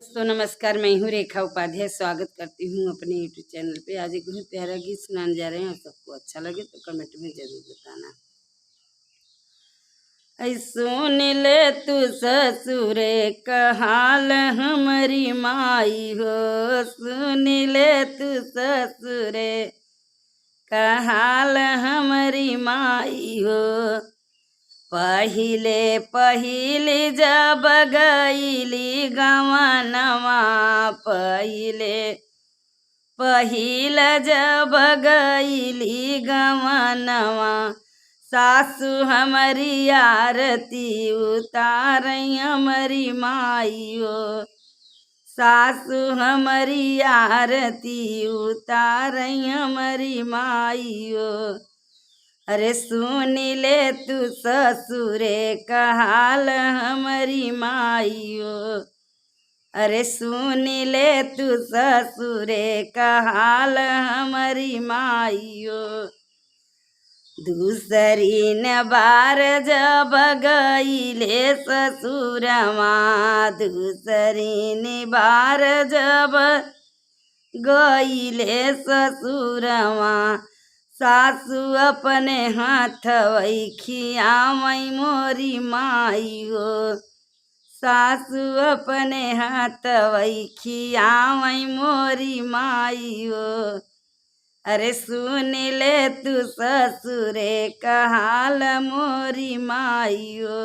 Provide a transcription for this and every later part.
दोस्तों नमस्कार, मैं हूँ रेखा उपाध्याय। स्वागत करती हूँ अपने यूट्यूब चैनल पे। आज एक बहुत प्यारा गीत सुनाने जा रहे हैं और सबको अच्छा लगे तो कमेंट में जरूर बताना। ऐ सुन ले तू ससुरे कहाल हमारी माई हो, सुन ले तू ससुरे कहाल हमारी माई हो। पहिले पहिले जब गईली गवनवा, पहिले पहिला जब गईली गवनवा, सासु हमारी आरती उतारई हमारी माइयो, सासु हमारी आरती उतारई हमारी माइयो। अरे सुन ले तू ससुरे कहाल हमारी माइयो, अरे सुन ले तू ससुरे कहाल हमारी माइयो। दूसरी न बार जब गईले ससुरवा, दूसरी न बार जब गईले ससुरवा, सासु अपने हाथ वही खियावई मोरी माइयो, सासु अपने हाथ वही खियावई मोरी माइयो। अरे सुन ले तू ससुरे कहाल मोरी माइयो,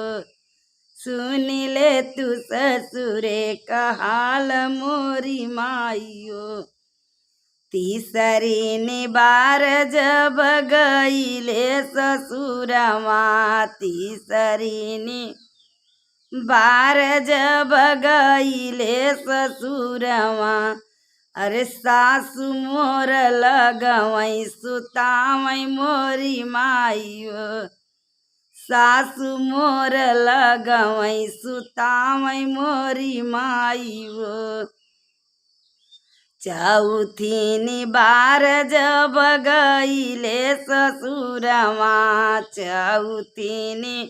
सुन ले तू ससुरे कहाल मोरी माइयो। तीसरी ने बार जब गईले ससुरवा, तीसरी ने बार जब गईले ससुरवा, अरे सासु मोर लगवई सुतावई मोरी माइयो, सासु मोर लगवई सुतावई मोरी माइयो। चौथी बार जब गईले ससुरवा, चौथी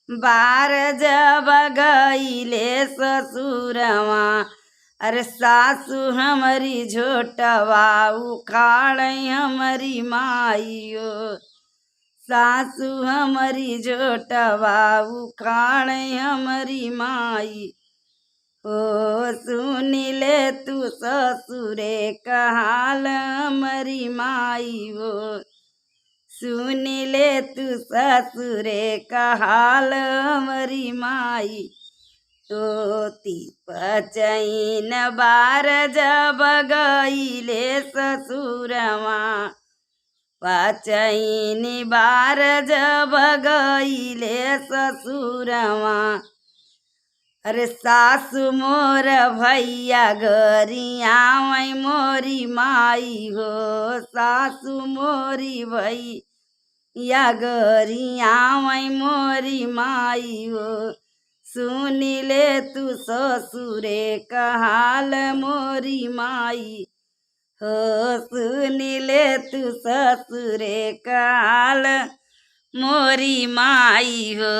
बार जब गईले ससुरवा, अरे सासु हमारी झोटवा उखाड़ई हमारी माइयो, सासु हमारी झोटवा उखाड़ई हमारी माई। ओ सुन ले तू ससुरे कहाल हमारी माइयो, सुन ले तू ससुरे कहाल हमारी माई। तो पचैन बार जब गईले ससुरवा, पचैन बार जब गईले ससुरवा, अरे सासु मोर भैया गरियावई मोरी माई हो, सासु मोरी भैया गरियावई मोरी माई हो। सुन ले तू ससुरे कहाल मोरी माई हो, सुन ले तू ससुरे कहाल मोरी माई हो।